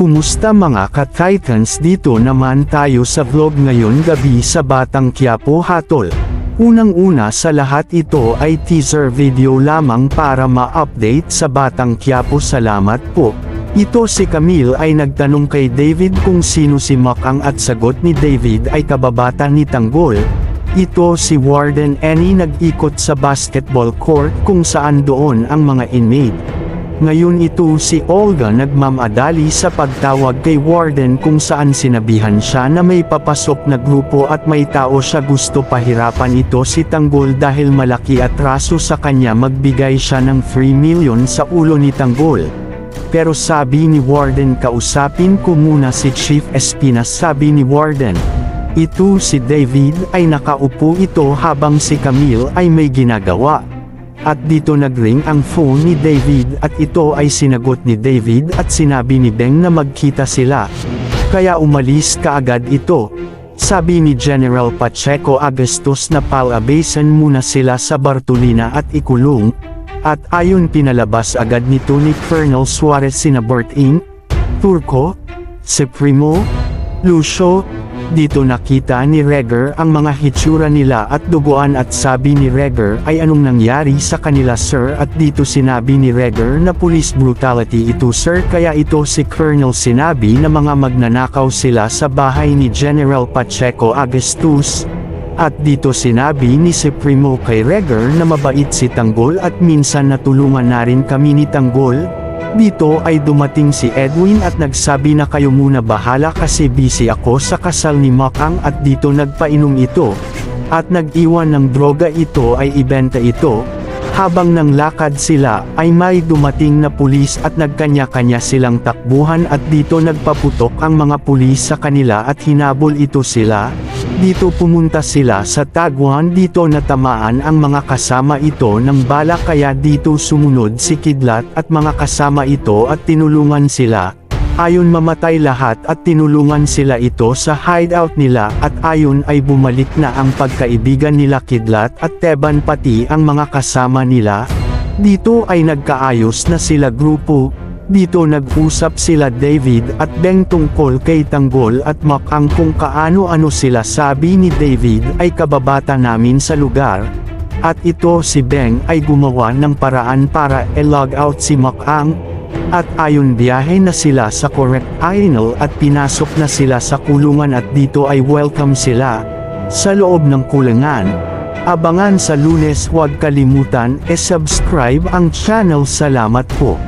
Kumusta mga ka-Titans, dito naman tayo sa vlog ngayon gabi sa Batang Quiapo Hatol. Unang-una sa lahat, ito ay teaser video lamang para ma-update sa Batang Quiapo. Salamat po. Ito si Camille ay nagtanong kay David kung sino si Makang at sagot ni David ay kababata ni Tanggol. Ito si Warden Annie nag-ikot sa basketball court kung saan doon ang mga inmate. Ngayon ito si Olga nagmamadali sa pagtawag kay Warden kung saan sinabihan siya na may papasok na grupo at may tao siya gusto pahirapan ito si Tanggol dahil malaki atraso sa kanya, magbigay siya ng 3 million sa ulo ni Tanggol. Pero sabi ni Warden, kausapin ko muna si Chief Espinas. Sabi ni Warden. Ito si David ay nakaupo ito habang si Camille ay may ginagawa. At dito nagring ang phone ni David at ito ay sinagot ni David at sinabi ni Beng na magkita sila. Kaya umalis kaagad ito. Sabi ni General Pacheco Agustos na palabasan muna sila sa Bartolina at ikulong. At ayon pinalabas agad nito ni Colonel Suarez sina Berting, Turco, Supremo, Lucio. Dito nakita ni Reger ang mga hitsura nila at duguan at sabi ni Reger ay anong nangyari sa kanila sir, at dito sinabi ni Reger na police brutality ito sir, kaya ito si Colonel sinabi na mga magnanakaw sila sa bahay ni General Pacheco Agustos. At dito sinabi ni Supremo kay Reger na mabait si Tanggol at minsan natulungan na rin kami ni Tanggol. Dito ay dumating si Edwin at nagsabi na kayo muna bahala kasi busy ako sa kasal ni Makang, at dito nagpainom ito. At nag-iwan ng droga, ito ay ibenta ito. Habang nang lakad sila ay may dumating na pulis at nagkanya-kanya silang takbuhan at dito nagpaputok ang mga pulis sa kanila at hinabol ito sila. Dito pumunta sila sa tagwan, dito natamaan ang mga kasama ito ng bala kaya dito sumunod si Kidlat at mga kasama ito at tinulungan sila. Ayon mamatay lahat at tinulungan sila ito sa hideout nila at ayon ay bumalik na ang pagkaibigan nila Kidlat at Teban pati ang mga kasama nila. Dito ay nagkaayos na sila grupo. Dito nag-usap sila David at Beng tungkol kay Tanggol at Makang kung kaano-ano sila. Sabi ni David ay kababata namin sa lugar. At ito si Beng ay gumawa ng paraan para i-log out si Makang. At ayon biyahe na sila sa correct island at pinasok na sila sa kulungan at dito ay welcome sila sa loob ng kulungan. Abangan sa Lunes, huwag kalimutan e-subscribe ang channel. Salamat po.